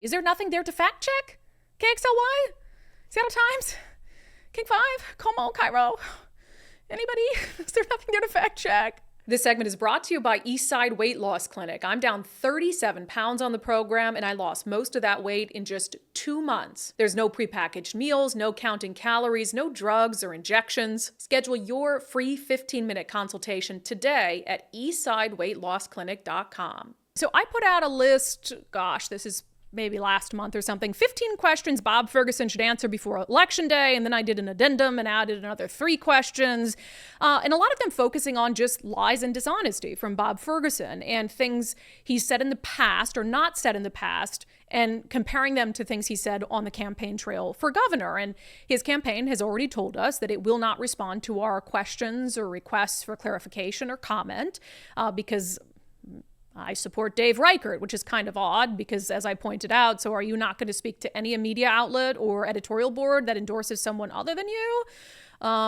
Is there nothing there to fact check? KXLY? Seattle Times? King 5? Como? Cairo? Anybody? Is there nothing there to fact check? This segment is brought to you by Eastside Weight Loss Clinic. I'm down 37 pounds on the program, and I lost most of that weight in just 2 months. There's no prepackaged meals, no counting calories, no drugs or injections. Schedule your free 15-minute consultation today at eastsideweightlossclinic.com. So I put out a list, this is maybe last month or something, 15 questions Bob Ferguson should answer before Election Day, and then I did an addendum and added another 3 questions, and a lot of them focusing on just lies and dishonesty from Bob Ferguson and things he's said in the past or not said in the past, and comparing them to things he said on the campaign trail for governor. And his campaign has already told us that it will not respond to our questions or requests for clarification or comment because I support Dave Reichert, which is kind of odd because, as I pointed out, so are you not going to speak to any media outlet or editorial board that endorses someone other than you?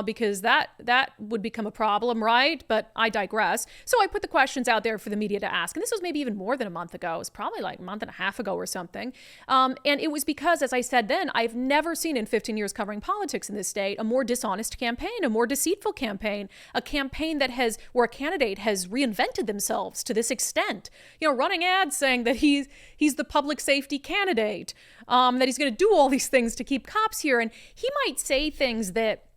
Because that would become a problem, right? But I digress. So I put the questions out there for the media to ask. And this was maybe even more than a month ago. It was probably like a month and a half ago or something. And it was because, as I said then, I've never seen in 15 years covering politics in this state a more dishonest campaign, a more deceitful campaign, a campaign where a candidate has reinvented themselves to this extent. Running ads saying that he's the public safety candidate, that he's going to do all these things to keep cops here. And he might say things that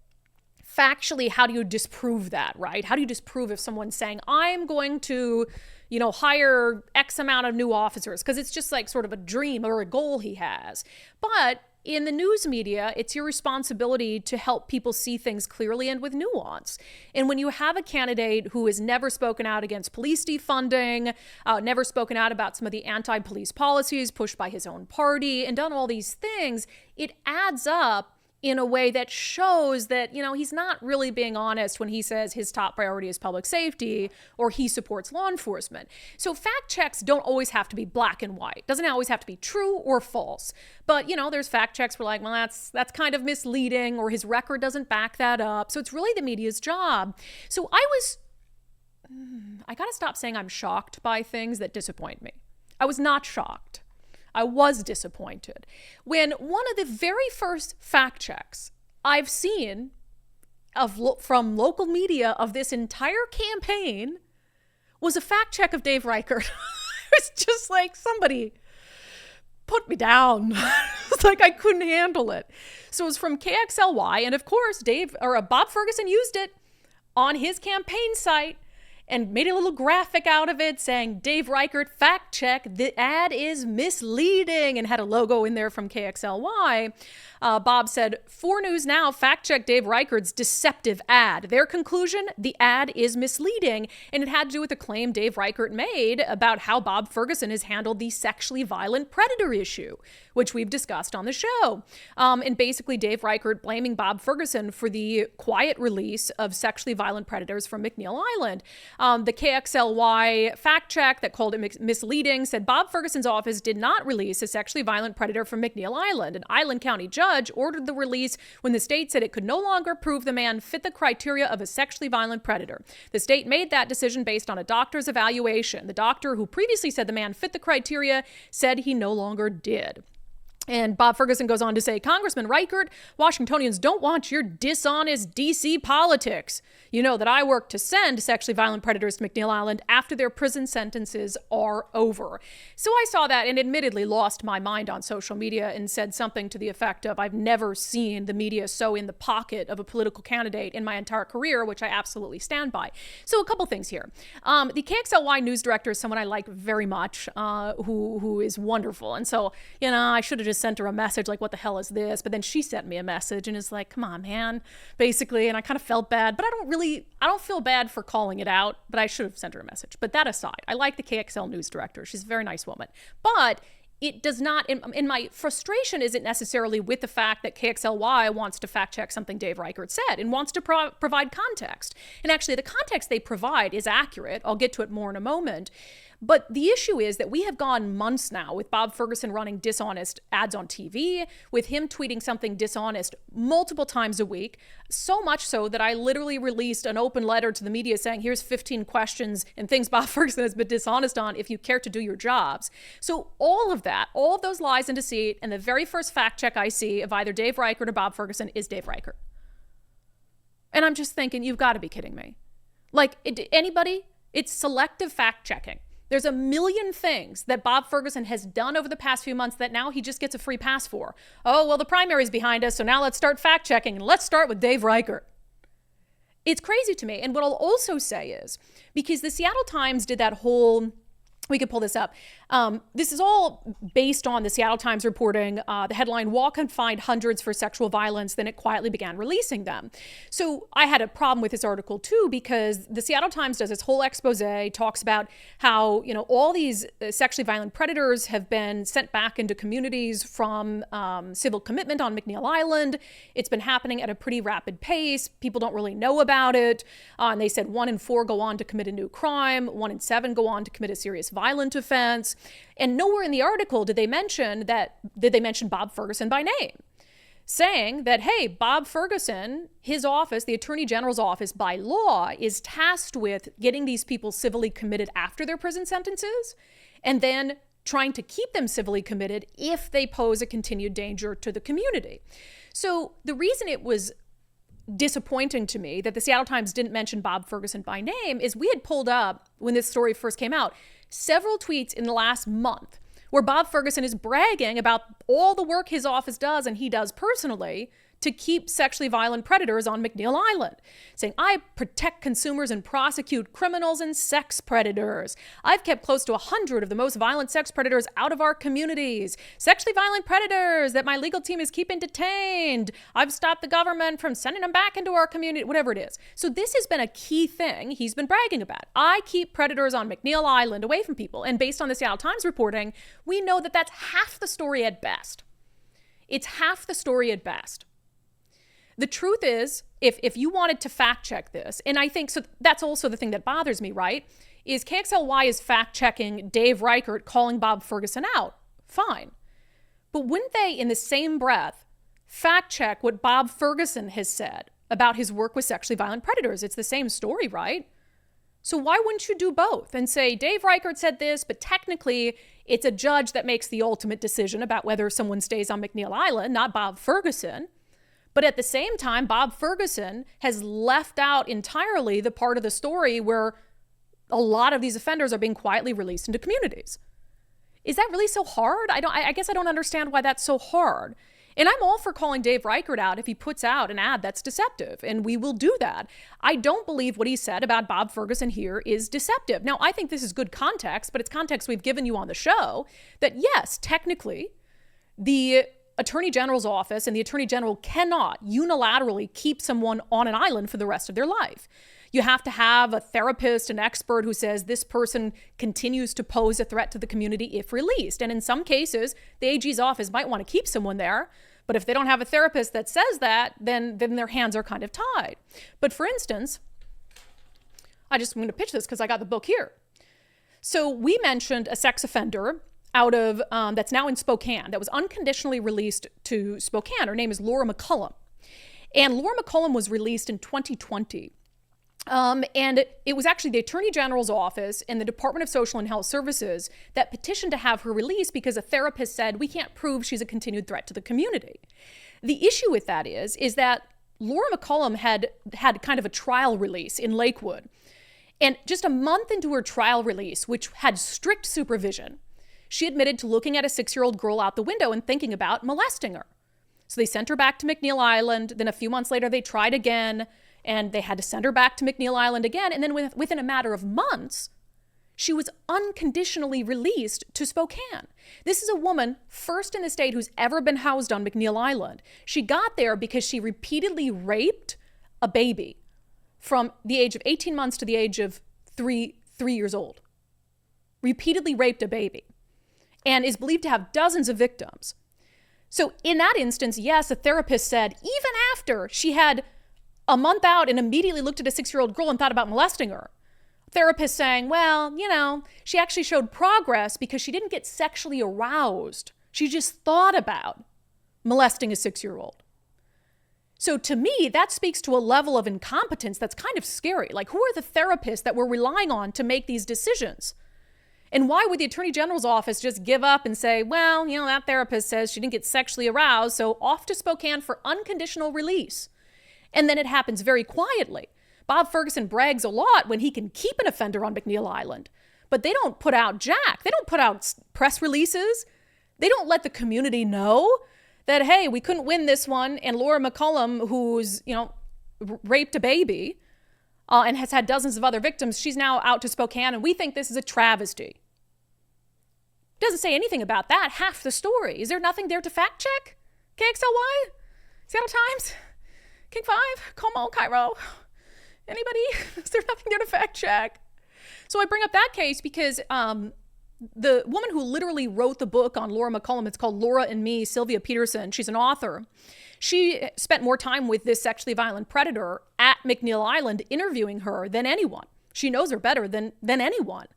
factually, how do you disprove that, right? How do you disprove if someone's saying, I'm going to, hire X amount of new officers? Because it's just like sort of a dream or a goal he has. But in the news media, it's your responsibility to help people see things clearly and with nuance. And when you have a candidate who has never spoken out against police defunding, never spoken out about some of the anti-police policies pushed by his own party, and done all these things, it adds up in a way that shows that, he's not really being honest when he says his top priority is public safety or he supports law enforcement. So fact checks don't always have to be black and white. Doesn't always have to be true or false. But, there's fact checks where that's kind of misleading, or his record doesn't back that up. So it's really the media's job. So I got to stop saying I'm shocked by things that disappoint me. I was not shocked. I was disappointed when one of the very first fact checks I've seen from local media of this entire campaign was a fact check of Dave Reichert. It's just like, somebody put me down. It's like I couldn't handle it. So it was from KXLY, and of course Bob Ferguson used it on his campaign site and made a little graphic out of it saying, Dave Reichert, fact check, the ad is misleading, and had a logo in there from KXLY. Bob said, 4 News Now fact check Dave Reichert's deceptive ad. Their conclusion, the ad is misleading, and it had to do with a claim Dave Reichert made about how Bob Ferguson has handled the sexually violent predator issue, which we've discussed on the show. And basically Dave Reichert blaming Bob Ferguson for the quiet release of sexually violent predators from McNeil Island. The KXLY fact check that called it misleading said Bob Ferguson's office did not release a sexually violent predator from McNeil Island. An Island County judge ordered the release when the state said it could no longer prove the man fit the criteria of a sexually violent predator. The state made that decision based on a doctor's evaluation. The doctor who previously said the man fit the criteria said he no longer did. And Bob Ferguson goes on to say, Congressman Reichert, Washingtonians don't want your dishonest D.C. politics. You know that I work to send sexually violent predators to McNeil Island after their prison sentences are over. So I saw that and admittedly lost my mind on social media and said something to the effect of, I've never seen the media so in the pocket of a political candidate in my entire career, which I absolutely stand by. So a couple things here. The KXLY news director is someone I like very much, who is wonderful. And so, I should have just sent her a message like, what the hell is this? But then she sent me a message and is like, come on, man, basically. And I kind of felt bad, but I don't feel bad for calling it out, but I should have sent her a message. But that aside, I like the KXL news director. She's a very nice woman. But it does not, in my frustration isn't necessarily with the fact that KXLY wants to fact check something Dave Reichert said and wants to provide context. And actually the context they provide is accurate. I'll get to it more in a moment. But the issue is that we have gone months now with Bob Ferguson running dishonest ads on TV, with him tweeting something dishonest multiple times a week, so much so that I literally released an open letter to the media saying, here's 15 questions and things Bob Ferguson has been dishonest on if you care to do your jobs. So all of that, all of those lies and deceit, and the very first fact check I see of either Dave Reichert or Bob Ferguson is Dave Reichert. And I'm just thinking, you've got to be kidding me. Like, anybody? It's selective fact checking. There's a million things that Bob Ferguson has done over the past few months that now he just gets a free pass for. Oh, well, the primary's behind us, so now let's start fact checking, and let's start with Dave Reichert. It's crazy to me. And what I'll also say is, because the Seattle Times did that whole, we could pull this up. This is all based on the Seattle Times reporting the headline, "Wall can find hundreds for sexual violence, then it quietly began releasing them." So I had a problem with this article too, because the Seattle Times does this whole expose, talks about how, all these sexually violent predators have been sent back into communities from civil commitment on McNeil Island. It's been happening at a pretty rapid pace. People don't really know about it. And they said 1 in 4 go on to commit a new crime. 1 in 7 go on to commit a serious violent offense. And nowhere in the article did they mention Bob Ferguson by name, saying that, hey, Bob Ferguson, his office, the Attorney General's office by law, is tasked with getting these people civilly committed after their prison sentences and then trying to keep them civilly committed if they pose a continued danger to the community. So the reason it was disappointing to me that the Seattle Times didn't mention Bob Ferguson by name is we had pulled up, when this story first came out, several tweets in the last month where Bob Ferguson is bragging about all the work his office does and he does personally to keep sexually violent predators on McNeil Island, saying, I protect consumers and prosecute criminals and sex predators. I've kept close to 100 of the most violent sex predators out of our communities. Sexually violent predators that my legal team is keeping detained. I've stopped the government from sending them back into our community, whatever it is. So this has been a key thing he's been bragging about. I keep predators on McNeil Island away from people. And based on the Seattle Times reporting, we know that that's half the story at best. It's half the story at best. The truth is, if you wanted to fact check this, and I think, so that's also the thing that bothers me, right, is KXLY is fact checking Dave Reichert calling Bob Ferguson out. Fine. But wouldn't they, in the same breath, fact check what Bob Ferguson has said about his work with sexually violent predators? It's the same story, right? So why wouldn't you do both and say, Dave Reichert said this, but technically it's a judge that makes the ultimate decision about whether someone stays on McNeil Island, not Bob Ferguson. But at the same time, Bob Ferguson has left out entirely the part of the story where a lot of these offenders are being quietly released into communities. Is that really so hard? I guess I don't understand why that's so hard. And I'm all for calling Dave Reichert out if he puts out an ad that's deceptive, and we will do that. I don't believe what he said about Bob Ferguson here is deceptive. Now, I think this is good context, but it's context we've given you on the show that, yes, technically, the Attorney General's office and the Attorney General cannot unilaterally keep someone on an island for the rest of their life. You have to have a therapist, an expert who says this person continues to pose a threat to the community if released. And in some cases, the AG's office might want to keep someone there. But if they don't have a therapist that says that, then their hands are kind of tied. But for instance, I'm going to pitch this because I got the book here. So we mentioned a sex offender out of that's now in Spokane, that was unconditionally released to Spokane. Her name is Laura McCullum. And Laura McCullum was released in 2020. And it was actually the Attorney General's office and the Department of Social and Health Services that petitioned to have her released because a therapist said, we can't prove she's a continued threat to the community. The issue with that is that Laura McCullum had kind of a trial release in Lakewood. And just a month into her trial release, which had strict supervision, she admitted to looking at a 6-year-old girl out the window and thinking about molesting her. So they sent her back to McNeil Island. Then a few months later, they tried again, and they had to send her back to McNeil Island again. And then within a matter of months, she was unconditionally released to Spokane. This is a woman, first in the state, who's ever been housed on McNeil Island. She got there because she repeatedly raped a baby from the age of 18 months to the age of three years old. Repeatedly raped a baby. And is believed to have dozens of victims. So in that instance, yes, a therapist said, even after she had a month out and immediately looked at a 6-year-old girl and thought about molesting her, therapists saying, well, she actually showed progress because she didn't get sexually aroused. She just thought about molesting a 6-year-old. So to me, that speaks to a level of incompetence that's kind of scary. Like, who are the therapists that we're relying on to make these decisions? And why would the Attorney General's office just give up and say, well, that therapist says she didn't get sexually aroused, so off to Spokane for unconditional release. And then it happens very quietly. Bob Ferguson brags a lot when he can keep an offender on McNeil Island, but they don't put out jack. They don't put out press releases. They don't let the community know that, hey, we couldn't win this one. And Laura McCullum, who's, raped a baby and has had dozens of other victims, she's now out to Spokane, and we think this is a travesty. Doesn't say anything about that. Half the story. Is there nothing there to fact check? KXLY? Seattle Times? King 5? Como? Cairo? Anybody? Is there nothing there to fact check? So I bring up that case because the woman who literally wrote the book on Laura McCullum, it's called Laura and Me, Sylvia Peterson, she's an author. She spent more time with this sexually violent predator at McNeil Island interviewing her than anyone. She knows her better than anyone.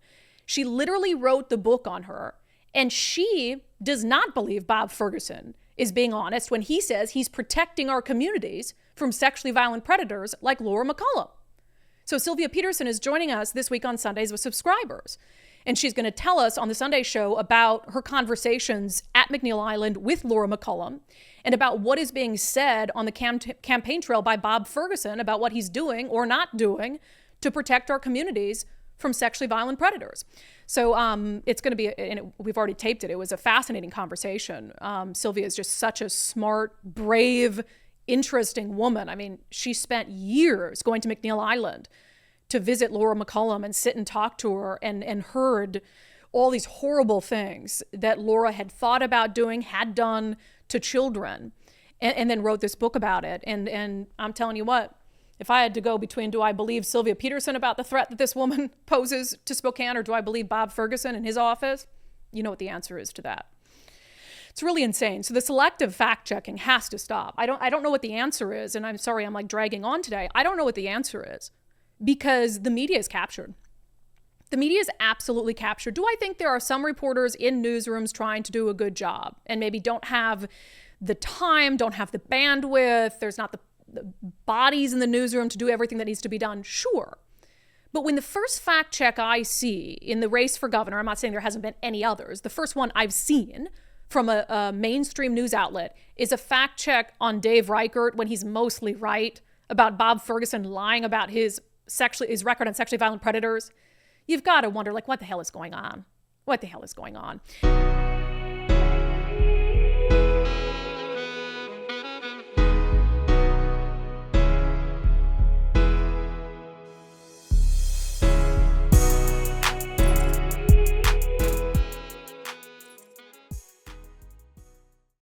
She literally wrote the book on her, and she does not believe Bob Ferguson is being honest when he says he's protecting our communities from sexually violent predators like Laura McCullum. So Sylvia Peterson is joining us this week on Sundays with subscribers. And she's going to tell us on the Sunday show about her conversations at McNeil Island with Laura McCullum and about what is being said on the campaign trail by Bob Ferguson about what he's doing or not doing to protect our communities from sexually violent predators. So it's going to be, we've already taped it. It was a fascinating conversation. Sylvia is just such a smart, brave, interesting woman. I mean, she spent years going to McNeil Island to visit Laura McCullum and sit and talk to her and heard all these horrible things that Laura had thought about doing, had done to children, and then wrote this book about it. And I'm telling you what, if I had to go between, do I believe Sylvia Peterson about the threat that this woman poses to Spokane, or do I believe Bob Ferguson in his office? You know what the answer is to that. It's really insane. So the selective fact checking has to stop. I don't know what the answer is. And I'm sorry, I'm like dragging on today. I don't know what the answer is because the media is captured. The media is absolutely captured. Do I think there are some reporters in newsrooms trying to do a good job and maybe don't have the time, don't have the bandwidth, there's not the bodies in the newsroom to do everything that needs to be done? Sure. But when the first fact check I see in the race for governor, I'm not saying there hasn't been any others, the first one I've seen from a mainstream news outlet is a fact check on Dave Reichert when he's mostly right about Bob Ferguson lying about his record on sexually violent predators. You've got to wonder, like, what the hell is going on? What the hell is going on?